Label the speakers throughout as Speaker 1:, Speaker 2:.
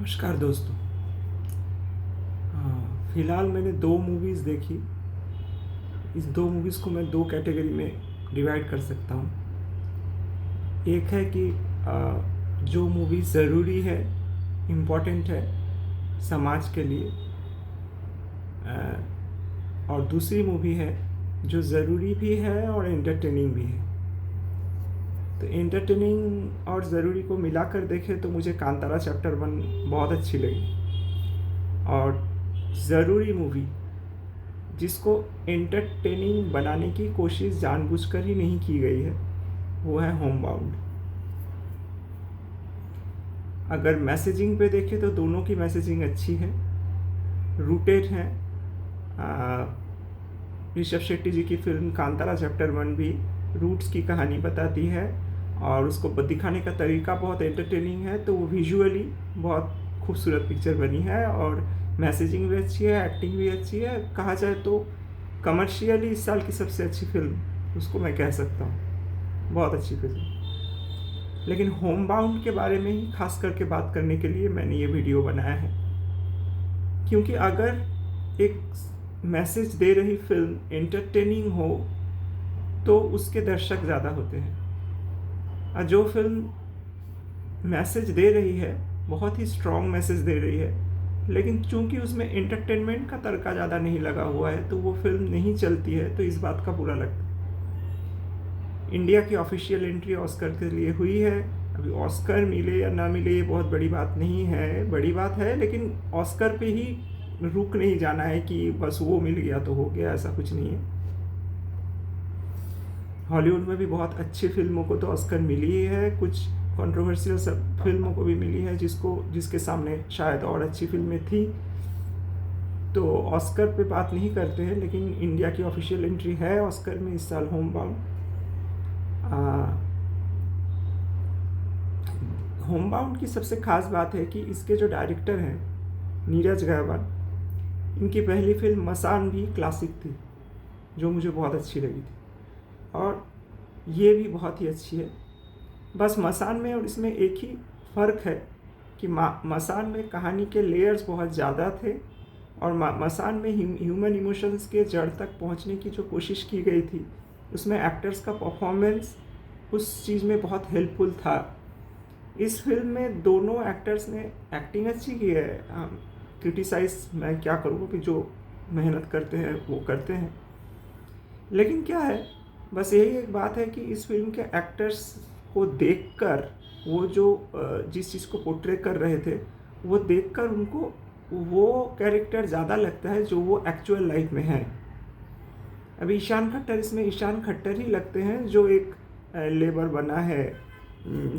Speaker 1: नमस्कार दोस्तों। फ़िलहाल मैंने दो मूवीज़ देखी। इस दो मूवीज़ को मैं दो कैटेगरी में डिवाइड कर सकता हूँ। एक है कि जो मूवी ज़रूरी है, इम्पोर्टेंट है समाज के लिए, और दूसरी मूवी है जो ज़रूरी भी है और एंटरटेनिंग भी है। तो एंटरटेनिंग और ज़रूरी को मिलाकर देखें तो मुझे कांतारा चैप्टर 1 बहुत अच्छी लगी। और ज़रूरी मूवी जिसको एंटरटेनिंग बनाने की कोशिश जानबूझकर ही नहीं की गई है, वो है होम बाउंड। अगर मैसेजिंग पे देखें तो दोनों की मैसेजिंग अच्छी है, रूटेड है। ऋषभ शेट्टी जी की फिल्म कांतारा चैप्टर 1 भी रूट्स की कहानी बताती है और उसको दिखाने का तरीका बहुत एंटरटेनिंग है। तो वो विजुअली बहुत खूबसूरत पिक्चर बनी है और मैसेजिंग भी अच्छी है, एक्टिंग भी अच्छी है। कहा जाए तो कमर्शियली इस साल की सबसे अच्छी फिल्म उसको मैं कह सकता हूँ, बहुत अच्छी फिल्म। लेकिन होम बाउंड के बारे में ही खास करके बात करने के लिए मैंने ये वीडियो बनाया है, क्योंकि अगर एक मैसेज दे रही फिल्म एंटरटेनिंग हो तो उसके दर्शक ज़्यादा होते हैं। और जो फिल्म मैसेज दे रही है, बहुत ही स्ट्रॉन्ग मैसेज दे रही है, लेकिन चूंकि उसमें एंटरटेनमेंट का तड़का ज़्यादा नहीं लगा हुआ है तो वो फिल्म नहीं चलती है। तो इस बात का बुरा लगता है। इंडिया की ऑफिशियल एंट्री ऑस्कर के लिए हुई है। अभी ऑस्कर मिले या ना मिले ये बहुत बड़ी बात नहीं है, बड़ी बात है, लेकिन ऑस्कर पे ही रुक नहीं जाना है कि बस वो मिल गया तो हो गया, ऐसा कुछ नहीं है। हॉलीवुड में भी बहुत अच्छी फिल्मों को तो ऑस्कर मिली ही है, कुछ कंट्रोवर्शियल सब फिल्मों को भी मिली है जिसके सामने शायद और अच्छी फिल्में थी। तो ऑस्कर पे बात नहीं करते हैं, लेकिन इंडिया की ऑफिशियल एंट्री है ऑस्कर में इस साल होम बाउंड। होम बाउंड की सबसे खास बात है कि इसके जो डायरेक्टर हैं नीरज गहवाल, इनकी पहली फिल्म मसान भी क्लासिक थी जो मुझे बहुत अच्छी लगी थी, और ये भी बहुत ही अच्छी है। बस मसान में और इसमें एक ही फ़र्क है कि मसान में कहानी के लेयर्स बहुत ज़्यादा थे और मसान में ह्यूमन इमोशंस के जड़ तक पहुंचने की जो कोशिश की गई थी, उसमें एक्टर्स का परफॉर्मेंस उस चीज़ में बहुत हेल्पफुल था। इस फिल्म में दोनों एक्टर्स ने एक्टिंग अच्छी की है। क्रिटिसाइज मैं क्या करूँ कि जो मेहनत करते हैं वो करते हैं, लेकिन क्या है, बस यही एक बात है कि इस फिल्म के एक्टर्स को देखकर वो जो जिस चीज़ को पोर्ट्रे कर रहे थे, वो देखकर उनको वो कैरेक्टर ज़्यादा लगता है जो वो एक्चुअल लाइफ में है। अभी ईशान खट्टर, इसमें ईशान खट्टर ही लगते हैं जो एक लेबर बना है,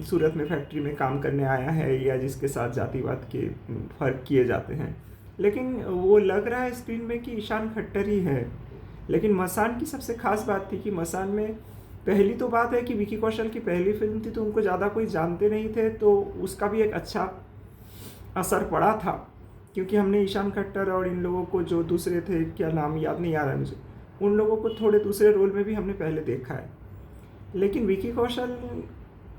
Speaker 1: सूरत में फैक्ट्री में काम करने आया है, या जिसके साथ जातिवाद के फ़र्क किए जाते हैं, लेकिन वो लग रहा है स्क्रीन में कि ईशान खट्टर ही है। लेकिन मसान की सबसे खास बात थी कि मसान में पहली तो बात है कि विकी कौशल की पहली फिल्म थी तो उनको ज़्यादा कोई जानते नहीं थे, तो उसका भी एक अच्छा असर पड़ा था, क्योंकि हमने ईशान खट्टर और इन लोगों को, जो दूसरे थे, क्या नाम याद नहीं आ रहा है मुझे, उन लोगों को थोड़े दूसरे रोल में भी हमने पहले देखा है। लेकिन विकी कौशल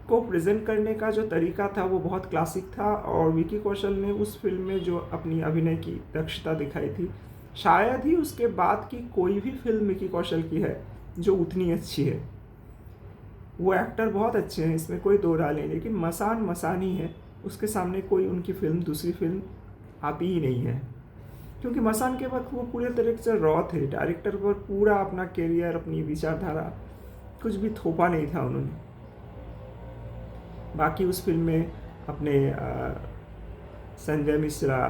Speaker 1: को प्रेजेंट करने का जो तरीका था वो बहुत क्लासिक था, और विकी कौशल ने उस फिल्म में जो अपनी अभिनय की दक्षता दिखाई थी, शायद ही उसके बाद की कोई भी फिल्म विकी कौशल की है जो उतनी अच्छी है। वो एक्टर बहुत अच्छे हैं, इसमें कोई दो राय नहीं, लेकिन मसान मसान ही है, उसके सामने कोई उनकी फिल्म, दूसरी फिल्म आती ही नहीं है। क्योंकि मसान के वक्त वो पूरे तरीके से रॉ थे, डायरेक्टर पर पूरा अपना कैरियर, अपनी विचारधारा कुछ भी थोपा नहीं था उन्होंने। बाकी उस फिल्म में अपने संजय मिश्रा,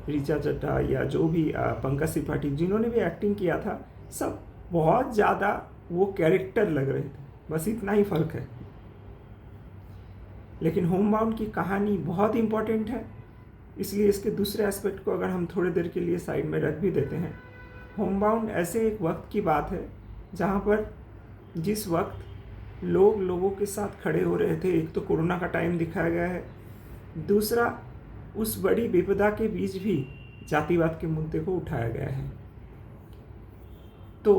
Speaker 1: ऋचा चड्ढा, या जो भी पंकज त्रिपाठी जिन्होंने भी एक्टिंग किया था, सब बहुत ज़्यादा वो कैरेक्टर लग रहे थे, बस इतना ही फ़र्क है। लेकिन होम बाउंड की कहानी बहुत इम्पॉर्टेंट है, इसलिए इसके दूसरे एस्पेक्ट को अगर हम थोड़ी देर के लिए साइड में रख भी देते हैं, होम बाउंड ऐसे एक वक्त की बात है जहाँ पर जिस वक्त लोग लोगों के साथ खड़े हो रहे थे, एक तो कोरोना का टाइम दिखाया गया है, दूसरा उस बड़ी विपदा के बीच भी जातिवाद के मुद्दे को उठाया गया है। तो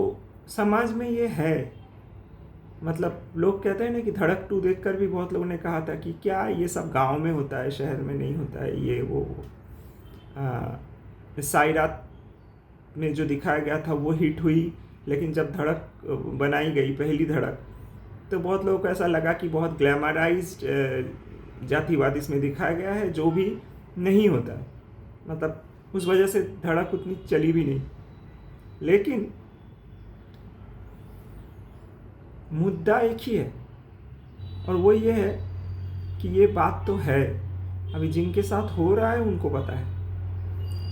Speaker 1: समाज में ये है मतलब लोग कहते हैं ना कि धड़क 2 देखकर भी बहुत लोगों ने कहा था कि क्या ये सब गांव में होता है, शहर में नहीं होता है, ये वो। सायरात में जो दिखाया गया था वो हिट हुई, लेकिन जब धड़क बनाई गई, पहली धड़क, तो बहुत लोगों को ऐसा लगा कि बहुत ग्लैमराइज्ड जातिवाद इसमें दिखाया गया है, जो भी नहीं होता है। मतलब उस वजह से धड़क उतनी चली भी नहीं। लेकिन मुद्दा एक ही है, और वो ये है कि ये बात तो है, अभी जिनके साथ हो रहा है उनको पता है।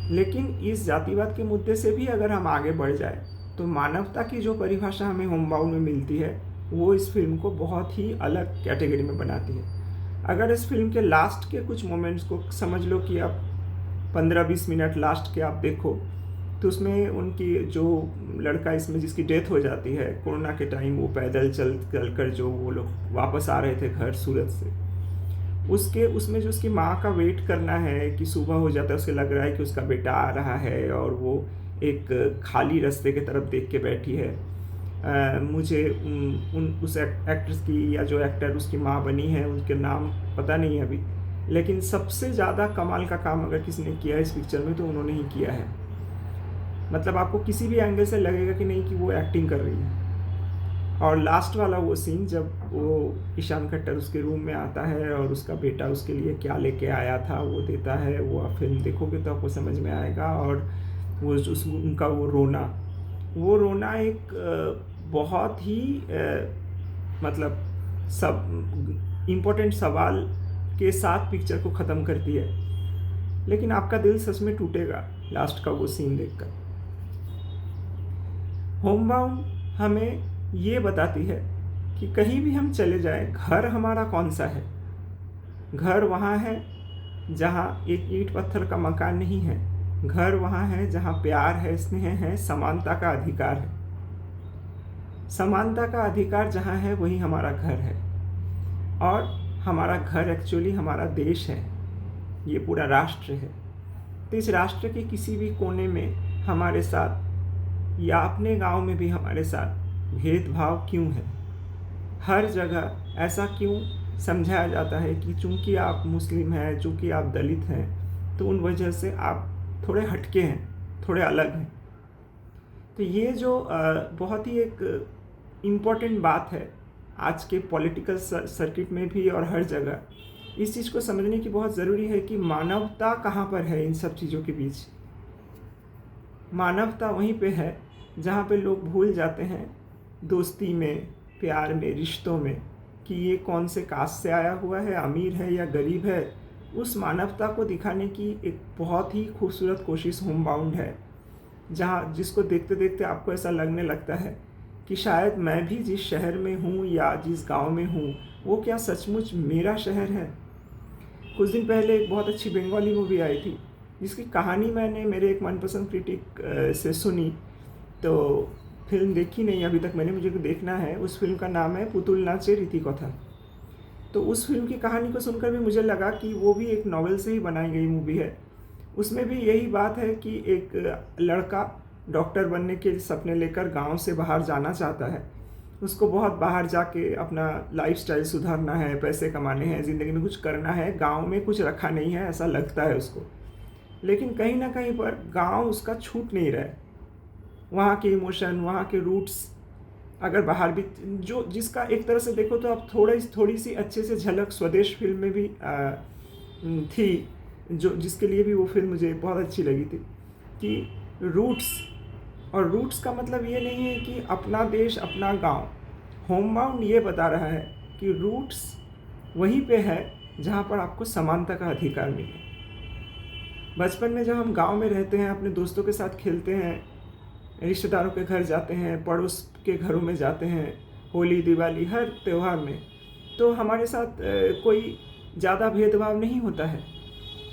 Speaker 1: लेकिन इस जातिवाद के मुद्दे से भी अगर हम आगे बढ़ जाए तो मानवता की जो परिभाषा हमें होमबाउंड में मिलती है वो इस फिल्म को बहुत ही अलग कैटेगरी में बनाती है। अगर इस फिल्म के लास्ट के कुछ मोमेंट्स को समझ लो कि आप 15-20 मिनट लास्ट के आप देखो, तो उसमें उनकी जो लड़का इसमें जिसकी डेथ हो जाती है कोरोना के टाइम, वो पैदल चल कर जो वो लोग वापस आ रहे थे घर सूरत से, उसमें जो उसकी माँ का वेट करना है कि सुबह हो जाता है, उसे लग रहा है कि उसका बेटा आ रहा है, और वो एक खाली रास्ते की तरफ देख के बैठी है। मुझे उस एक्ट्रेस की, या जो एक्टर उसकी माँ बनी है, उनके नाम पता नहीं है अभी, लेकिन सबसे ज़्यादा कमाल का काम अगर किसी ने किया है इस पिक्चर में तो उन्होंने ही किया है। मतलब आपको किसी भी एंगल से लगेगा कि नहीं कि वो एक्टिंग कर रही है। और लास्ट वाला वो सीन जब वो ईशान खट्टर उसके रूम में आता है और उसका बेटा उसके लिए क्या लेके आया था वो देता है, वो आप फिल्म देखोगे तो आपको समझ में आएगा। और वो उनका वो रोना एक बहुत ही मतलब सब इम्पोर्टेंट सवाल के साथ पिक्चर को ख़त्म करती है। लेकिन आपका दिल सच में टूटेगा लास्ट का वो सीन देखकर। होमबाउंड हमें ये बताती है कि कहीं भी हम चले जाएं, घर हमारा कौन सा है। घर वहाँ है जहाँ एक ईंट पत्थर का मकान नहीं है। घर वहाँ है जहाँ प्यार है, स्नेह है, समानता का अधिकार है। समानता का अधिकार जहाँ है वही हमारा घर है। और हमारा घर एक्चुअली हमारा देश है, ये पूरा राष्ट्र है। तो इस राष्ट्र के किसी भी कोने में हमारे साथ, या अपने गांव में भी हमारे साथ भेदभाव क्यों है? हर जगह ऐसा क्यों समझाया जाता है कि चूंकि आप मुस्लिम हैं, चूंकि आप दलित हैं, तो उन वजह से आप थोड़े हटके हैं, थोड़े अलग हैं। तो ये जो बहुत ही एक इम्पॉर्टेंट बात है आज के पॉलिटिकल सर्किट में भी और हर जगह, इस चीज़ को समझने की बहुत ज़रूरी है कि मानवता कहाँ पर है इन सब चीज़ों के बीच। मानवता वहीं पे है जहाँ पे लोग भूल जाते हैं दोस्ती में, प्यार में, रिश्तों में, कि ये कौन से कास्ट से आया हुआ है, अमीर है या गरीब है। उस मानवता को दिखाने की एक बहुत ही खूबसूरत कोशिश होमबाउंड है, जिसको देखते देखते आपको ऐसा लगने लगता है कि शायद मैं भी जिस शहर में हूँ या जिस गांव में हूँ वो क्या सचमुच मेरा शहर है। कुछ दिन पहले एक बहुत अच्छी बंगाली मूवी आई थी जिसकी कहानी मैंने मेरे एक मनपसंद क्रिटिक से सुनी, तो फिल्म देखी नहीं अभी तक मैंने, मुझे देखना है। उस फिल्म का नाम है पुतुल नाचे रीति कथा। तो उस फिल्म की कहानी को सुनकर भी मुझे लगा कि वो भी एक नॉवेल से ही बनाई गई मूवी है। उसमें भी यही बात है कि एक लड़का डॉक्टर बनने के सपने लेकर गांव से बाहर जाना चाहता है। उसको बहुत बाहर जाके अपना लाइफस्टाइल सुधारना है, पैसे कमाने हैं, ज़िंदगी में कुछ करना है। गांव में कुछ रखा नहीं है ऐसा लगता है उसको, लेकिन कहीं ना कहीं पर गांव उसका छूट नहीं रहा है। वहाँ के इमोशन, वहाँ के रूट्स, अगर बाहर भी जो जिसका एक तरह से देखो तो आप थोड़ी सी अच्छे से झलक स्वदेश फिल्म में भी थी, जो जिसके लिए भी वो फिल्म मुझे बहुत अच्छी लगी थी। कि रूट्स, और रूट्स का मतलब ये नहीं है कि अपना देश अपना गांव। होमबाउंड ये बता रहा है कि रूट्स वहीं पे है जहाँ पर आपको समानता का अधिकार मिले। बचपन में जब हम गांव में रहते हैं, अपने दोस्तों के साथ खेलते हैं, रिश्तेदारों के घर जाते हैं, पड़ोस के घरों में जाते हैं, होली दिवाली हर त्यौहार में, तो हमारे साथ कोई ज़्यादा भेदभाव नहीं होता है।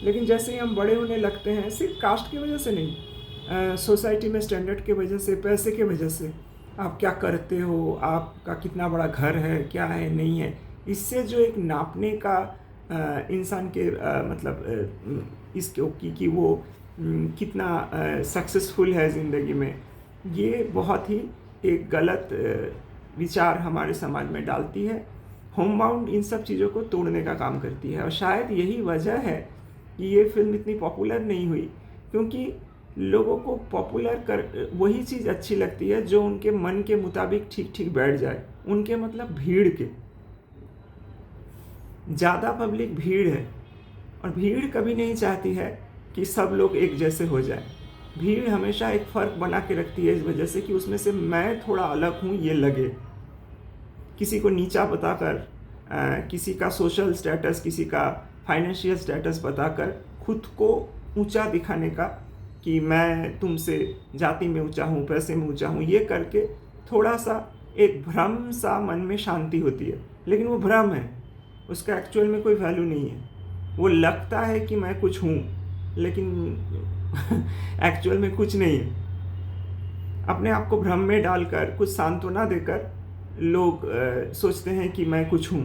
Speaker 1: लेकिन जैसे ही हम बड़े होने लगते हैं, सिर्फ कास्ट की वजह से नहीं, सोसाइटी में स्टैंडर्ड की वजह से, पैसे की वजह से, आप क्या करते हो, आपका कितना बड़ा घर है, क्या है नहीं है, इससे जो एक नापने का इंसान के मतलब इसको कि वो कितना सक्सेसफुल है ज़िंदगी में, ये बहुत ही एक गलत विचार हमारे समाज में डालती है। होमबाउंड इन सब चीज़ों को तोड़ने का काम करती है, और शायद यही वजह है कि ये फिल्म इतनी पॉपुलर नहीं हुई, क्योंकि लोगों को पॉपुलर कर वही चीज़ अच्छी लगती है जो उनके मन के मुताबिक ठीक ठीक बैठ जाए। उनके मतलब भीड़ के, ज़्यादा पब्लिक भीड़ है, और भीड़ कभी नहीं चाहती है कि सब लोग एक जैसे हो जाए। भीड़ हमेशा एक फ़र्क बना के रखती है इस वजह से कि उसमें से मैं थोड़ा अलग हूँ ये लगे। किसी को नीचा बताकर, किसी का सोशल स्टेटस, किसी का फाइनेंशियल स्टेटस बताकर खुद को ऊंचा दिखाने का, कि मैं तुमसे जाति में ऊंचा हूँ, पैसे में ऊंचा हूँ, ये करके थोड़ा सा एक भ्रम सा मन में शांति होती है। लेकिन वो भ्रम है, उसका एक्चुअल में कोई वैल्यू नहीं है। वो लगता है कि मैं कुछ हूँ, लेकिन एक्चुअल में कुछ नहीं है। अपने आप को भ्रम में डालकर, कुछ सांत्वना देकर लोग सोचते हैं कि मैं कुछ हूँ,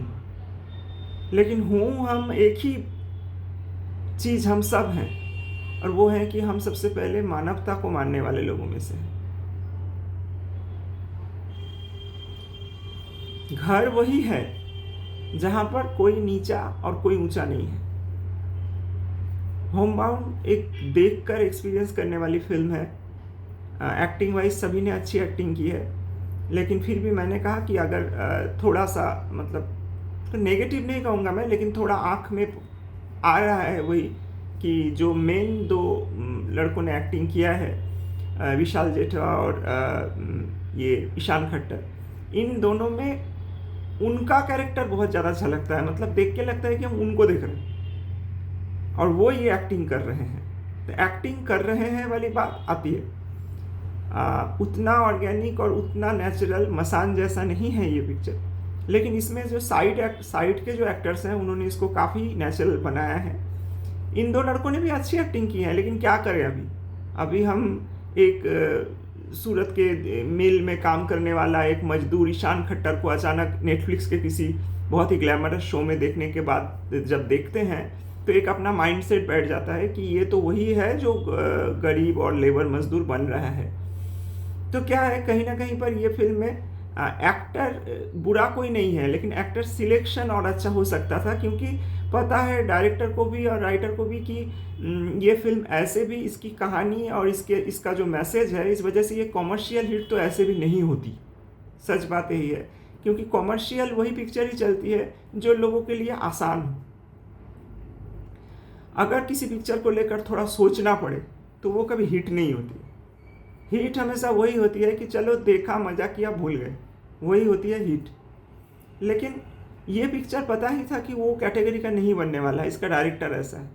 Speaker 1: लेकिन हूँ हम एक ही चीज़ हम सब हैं, और वो है कि हम सबसे पहले मानवता को मानने वाले लोगों में से हैं। घर वही है जहाँ पर कोई नीचा और कोई ऊंचा नहीं है। होमबाउंड एक देखकर एक्सपीरियंस करने वाली फिल्म है। एक्टिंग वाइज सभी ने अच्छी एक्टिंग की है, लेकिन फिर भी मैंने कहा कि अगर थोड़ा सा, मतलब तो नेगेटिव नहीं कहूँगा मैं, लेकिन थोड़ा आँख में आ रहा है वही कि जो मेन दो लड़कों ने एक्टिंग किया है, विशाल जेठा और ये ईशान खट्टर, इन दोनों में उनका कैरेक्टर बहुत ज़्यादा अच्छा लगता है। मतलब देख के लगता है कि हम उनको देख रहे हैं और वो ये एक्टिंग कर रहे हैं। तो एक्टिंग कर रहे हैं वाली बात आती है। उतना ऑर्गेनिक और उतना नेचुरल मसान जैसा नहीं है ये पिक्चर, लेकिन इसमें जो साइड के जो एक्टर्स हैं उन्होंने इसको काफ़ी नेचुरल बनाया है। इन दो लड़कों ने भी अच्छी एक्टिंग की है, लेकिन क्या करें, अभी हम एक सूरत के मिल में काम करने वाला एक मजदूर ईशान खट्टर को अचानक नेटफ्लिक्स के किसी बहुत ही ग्लैमरस शो में देखने के बाद जब देखते हैं तो एक अपना माइंडसेट बैठ जाता है कि ये तो वही है जो गरीब और लेबर मजदूर बन रहा है। तो क्या है, कहीं ना कहीं पर ये फिल्म में एक्टर बुरा कोई नहीं है, लेकिन एक्टर सिलेक्शन और अच्छा हो सकता था, क्योंकि पता है डायरेक्टर को भी और राइटर को भी कि ये फिल्म ऐसे भी, इसकी कहानी और इसका जो मैसेज है, इस वजह से ये कॉमर्शियल हिट तो ऐसे भी नहीं होती। सच बात यही है, क्योंकि कॉमर्शियल वही पिक्चर ही चलती है जो लोगों के लिए आसान हो। अगर किसी पिक्चर को लेकर थोड़ा सोचना पड़े तो वो कभी हिट नहीं होती। हिट हमेशा वही होती है कि चलो देखा, मजा किया, भूल गए, वही होती है हिट। लेकिन ये पिक्चर पता ही था कि वो कैटेगरी का नहीं बनने वाला है, इसका डायरेक्टर ऐसा है,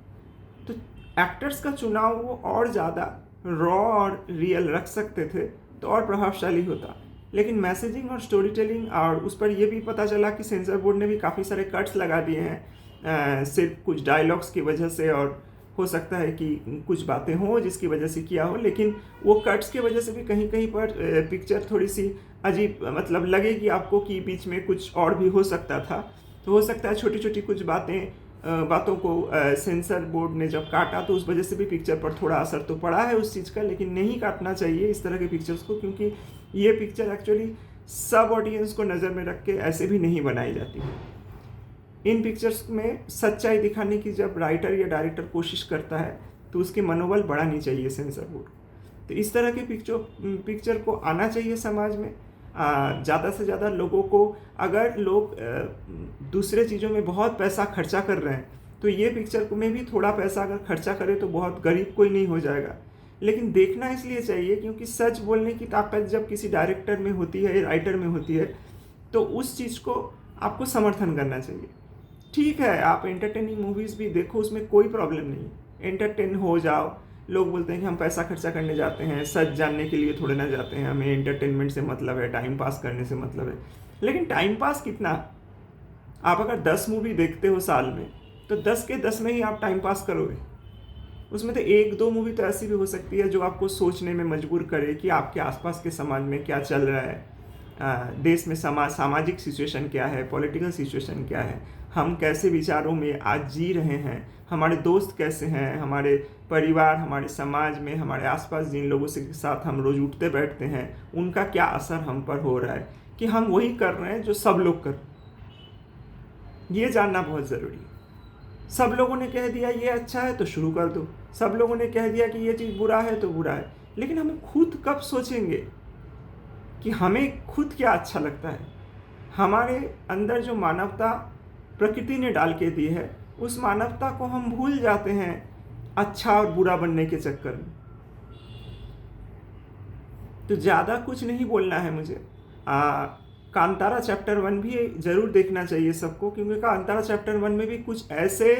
Speaker 1: तो एक्टर्स का चुनाव वो और ज़्यादा रॉ और रियल रख सकते थे तो और प्रभावशाली होता। लेकिन मैसेजिंग और स्टोरी टेलिंग, और उस पर यह भी पता चला कि सेंसर बोर्ड ने भी काफ़ी सारे कट्स लगा दिए हैं सिर्फ कुछ डायलॉग्स की वजह से, और हो सकता है कि कुछ बातें हों जिसकी वजह से किया हो, लेकिन वो कट्स की वजह से भी कहीं कहीं पर पिक्चर थोड़ी सी अजीब मतलब लगेगी आपको कि बीच में कुछ और भी हो सकता था। तो हो सकता है छोटी छोटी कुछ बातों को सेंसर बोर्ड ने जब काटा तो उस वजह से भी पिक्चर पर थोड़ा असर तो पड़ा है उस चीज़ का, लेकिन नहीं काटना चाहिए इस तरह के पिक्चर्स को, क्योंकि ये पिक्चर एक्चुअली सब ऑडियंस को नज़र में रख के ऐसे भी नहीं बनाई जाती है। इन पिक्चर्स में सच्चाई दिखाने की जब राइटर या डायरेक्टर कोशिश करता है तो उसके मनोबल बढ़ानी चाहिए सेंसर बोर्ड। तो इस तरह के पिक्चर को आना चाहिए समाज में। ज़्यादा से ज़्यादा लोगों को, अगर लोग दूसरे चीज़ों में बहुत पैसा खर्चा कर रहे हैं तो ये पिक्चर में भी थोड़ा पैसा अगर खर्चा करे तो बहुत गरीब कोई नहीं हो जाएगा। लेकिन देखना इसलिए चाहिए क्योंकि सच बोलने की ताकत जब किसी डायरेक्टर में होती है, राइटर में होती है, तो उस चीज़ को आपको समर्थन करना चाहिए। ठीक है, आप एंटरटेनिंग मूवीज़ भी देखो, उसमें कोई प्रॉब्लम नहीं, एंटरटेन हो जाओ। लोग बोलते हैं कि हम पैसा खर्चा करने जाते हैं, सच जानने के लिए थोड़े ना जाते हैं, हमें एंटरटेनमेंट से मतलब है, टाइम पास करने से मतलब है। लेकिन टाइम पास कितना? आप अगर 10 मूवी देखते हो साल में तो 10 के 10 में ही आप टाइम पास करोगे। उसमें तो 1-2 मूवी तो ऐसी भी हो सकती है जो आपको सोचने में मजबूर करे कि आपके आसपास के समाज में क्या चल रहा है, देश में सामाजिक सिचुएशन क्या है, पॉलिटिकल सिचुएशन क्या है, हम कैसे विचारों में आज जी रहे हैं, हमारे दोस्त कैसे हैं, हमारे परिवार, हमारे समाज में, हमारे आसपास जिन लोगों से साथ हम रोज़ उठते बैठते हैं, उनका क्या असर हम पर हो रहा है। कि हम वही कर रहे हैं जो सब लोग कर रहे हैं। ये जानना बहुत ज़रूरी है। सब लोगों ने कह दिया ये अच्छा है तो शुरू कर दो, सब लोगों ने कह दिया कि ये चीज़ बुरा है तो बुरा है, लेकिन हम खुद कब सोचेंगे कि हमें खुद क्या अच्छा लगता है? हमारे अंदर जो मानवता प्रकृति ने डाल के दी है, उस मानवता को हम भूल जाते हैं अच्छा और बुरा बनने के चक्कर में। तो ज़्यादा कुछ नहीं बोलना है मुझे। कांतारा चैप्टर 1 भी ज़रूर देखना चाहिए सबको, क्योंकि कांतारा चैप्टर 1 में भी कुछ ऐसे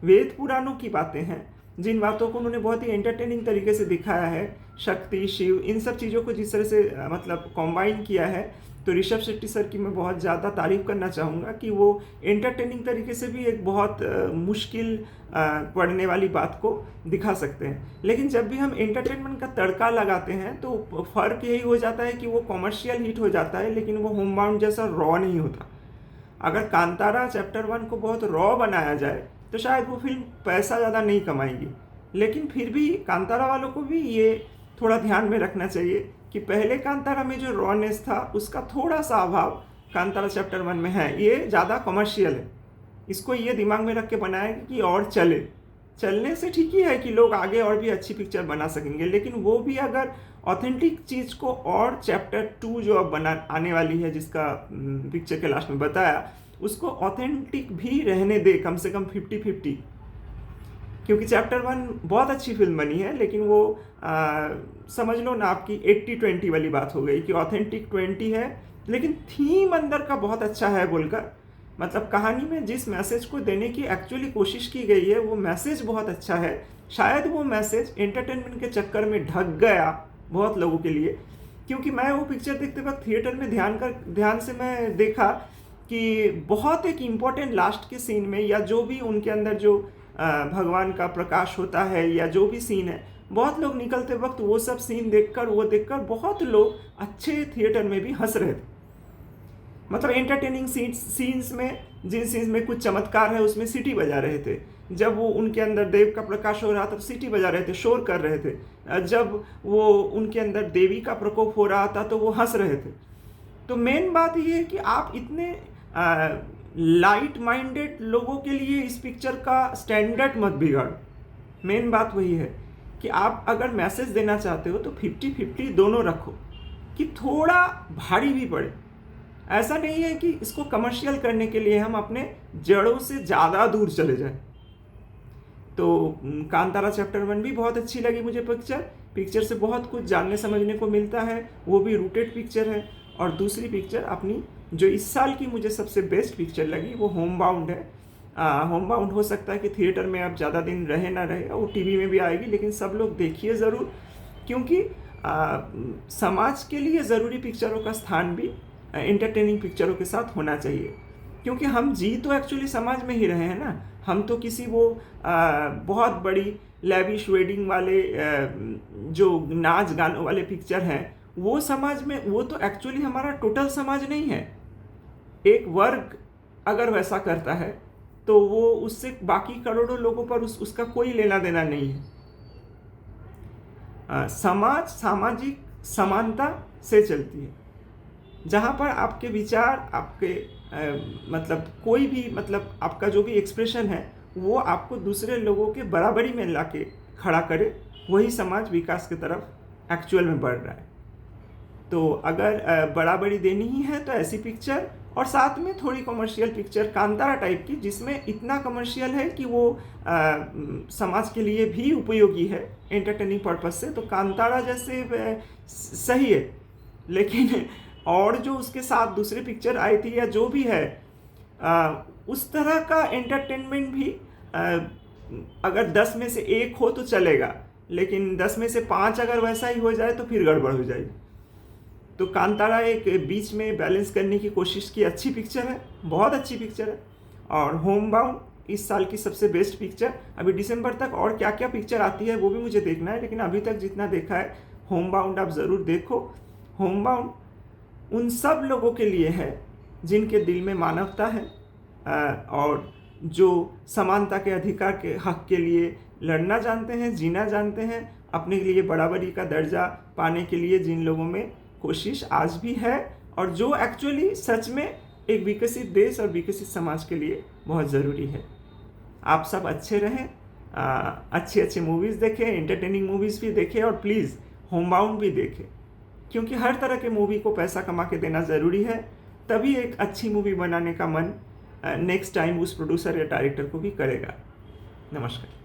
Speaker 1: वेद पुराणों की बातें हैं जिन बातों को उन्होंने बहुत ही एंटरटेनिंग तरीके से दिखाया है। शक्ति, शिव, इन सब चीज़ों को जिस तरह से मतलब कॉम्बाइन किया है, तो ऋषभ शेट्टी सर की मैं बहुत ज़्यादा तारीफ़ करना चाहूँगा कि वो एंटरटेनिंग तरीके से भी एक बहुत मुश्किल पढ़ने वाली बात को दिखा सकते हैं। लेकिन जब भी हम एंटरटेनमेंट का तड़का लगाते हैं तो फ़र्क यही हो जाता है कि वो कॉमर्शियल हिट हो जाता है, लेकिन वो होमबाउंड जैसा रॉ नहीं होता। अगर कांतारा चैप्टर 1 को बहुत रॉ बनाया जाए तो शायद वो फिल्म पैसा ज़्यादा नहीं कमाएगी। लेकिन फिर भी कांतारा वालों को भी ये थोड़ा ध्यान में रखना चाहिए कि पहले कांतारा में जो रॉनेस था उसका थोड़ा सा अभाव कांतारा चैप्टर 1 में है। ये ज़्यादा कमर्शियल है, इसको ये दिमाग में रख के बनाया कि और चलने से ठीक ही है कि लोग आगे और भी अच्छी पिक्चर बना सकेंगे, लेकिन वो भी अगर ऑथेंटिक चीज़ को, और चैप्टर 2 जो अब आने वाली है जिसका पिक्चर के लास्ट में बताया, उसको ऑथेंटिक भी रहने दे, कम से कम 50-50। क्योंकि चैप्टर 1 बहुत अच्छी फिल्म बनी है, लेकिन वो समझ लो ना आपकी 80-20 वाली बात हो गई कि ऑथेंटिक 20 है, लेकिन थीम अंदर का बहुत अच्छा है बोलकर, मतलब कहानी में जिस मैसेज को देने की एक्चुअली कोशिश की गई है वो मैसेज बहुत अच्छा है। शायद वो मैसेज एंटरटेनमेंट के चक्कर में ढक गया बहुत लोगों के लिए, क्योंकि मैं वो पिक्चर देखते वक्त थिएटर में ध्यान से मैं देखा कि बहुत एक इम्पॉर्टेंट लास्ट के सीन में, या जो भी उनके अंदर जो भगवान का प्रकाश होता है या जो भी सीन है, बहुत लोग निकलते वक्त वो सब सीन देखकर बहुत लोग अच्छे थिएटर में भी हंस रहे थे। मतलब एंटरटेनिंग सीन्स में, जिन सीन्स में कुछ चमत्कार है उसमें सीटी बजा रहे थे, जब वो उनके अंदर देव का प्रकाश हो रहा था तो सीटी बजा रहे थे, शोर कर रहे थे, जब वो उनके अंदर देवी का प्रकोप हो रहा था तो वो हंस रहे थे। तो मेन बात ये है कि आप इतने लाइट माइंडेड लोगों के लिए इस पिक्चर का स्टैंडर्ड मत बिगाड़ो। मेन बात वही है कि आप अगर मैसेज देना चाहते हो तो 50-50 दोनों रखो, कि थोड़ा भारी भी पड़े। ऐसा नहीं है कि इसको कमर्शियल करने के लिए हम अपने जड़ों से ज़्यादा दूर चले जाएं। तो कांतारा चैप्टर 1 भी बहुत अच्छी लगी मुझे पिक्चर से बहुत कुछ जानने समझने को मिलता है, वो भी रूटेड पिक्चर है। और दूसरी पिक्चर अपनी जो इस साल की मुझे सबसे बेस्ट पिक्चर लगी वो होमबाउंड है। होमबाउंड हो सकता है कि थिएटर में अब ज़्यादा दिन रहे ना रहे, वो टीवी में भी आएगी, लेकिन सब लोग देखिए ज़रूर, क्योंकि समाज के लिए ज़रूरी पिक्चरों का स्थान भी एंटरटेनिंग पिक्चरों के साथ होना चाहिए। क्योंकि हम जी तो एक्चुअली समाज में ही रहे हैं ना, हम तो किसी वो बहुत बड़ी लैविश वेडिंग वाले जो नाच गानों वाले पिक्चर हैं वो समाज में, वो तो एक्चुअली हमारा टोटल समाज नहीं है। एक वर्ग अगर वैसा करता है तो वो उससे बाकी करोड़ों लोगों पर उसका कोई लेना देना नहीं है। समाज सामाजिक समानता से चलती है, जहाँ पर आपके विचार, आपके मतलब कोई भी, मतलब आपका जो भी एक्सप्रेशन है वो आपको दूसरे लोगों के बराबरी में लाके खड़ा करे, वही समाज विकास की तरफ एक्चुअल में बढ़ रहा है। तो अगर बराबरी देनी ही है तो ऐसी पिक्चर, और साथ में थोड़ी कमर्शियल पिक्चर कांतारा टाइप की, जिसमें इतना कमर्शियल है कि वो समाज के लिए भी उपयोगी है एंटरटेनिंग पर्पज से, तो कांतारा जैसे सही है। लेकिन और जो उसके साथ दूसरी पिक्चर आई थी या जो भी है, उस तरह का एंटरटेनमेंट भी अगर 10 में से 1 हो तो चलेगा, लेकिन 10 में से 5 अगर वैसा ही हो जाए तो फिर गड़बड़ हो जाएगी। तो कांतारा एक बीच में बैलेंस करने की कोशिश की अच्छी पिक्चर है, बहुत अच्छी पिक्चर है। और होमबाउंड इस साल की सबसे बेस्ट पिक्चर। अभी दिसंबर तक और क्या क्या पिक्चर आती है वो भी मुझे देखना है, लेकिन अभी तक जितना देखा है होमबाउंड आप ज़रूर देखो। होमबाउंड उन सब लोगों के लिए है जिनके दिल में मानवता है और जो समानता के अधिकार के हक के लिए लड़ना जानते हैं, जीना जानते हैं, अपने लिए बराबरी का दर्जा पाने के लिए जिन लोगों में कोशिश आज भी है, और जो एक्चुअली सच में एक विकसित देश और विकसित समाज के लिए बहुत ज़रूरी है। आप सब अच्छे रहें, अच्छी अच्छी मूवीज़ देखें, एंटरटेनिंग मूवीज़ भी देखें, और प्लीज़ होमबाउंड भी देखें, क्योंकि हर तरह के मूवी को पैसा कमा के देना ज़रूरी है, तभी एक अच्छी मूवी बनाने का मन नेक्स्ट टाइम उस प्रोड्यूसर या डायरेक्टर को भी करेगा। नमस्कार।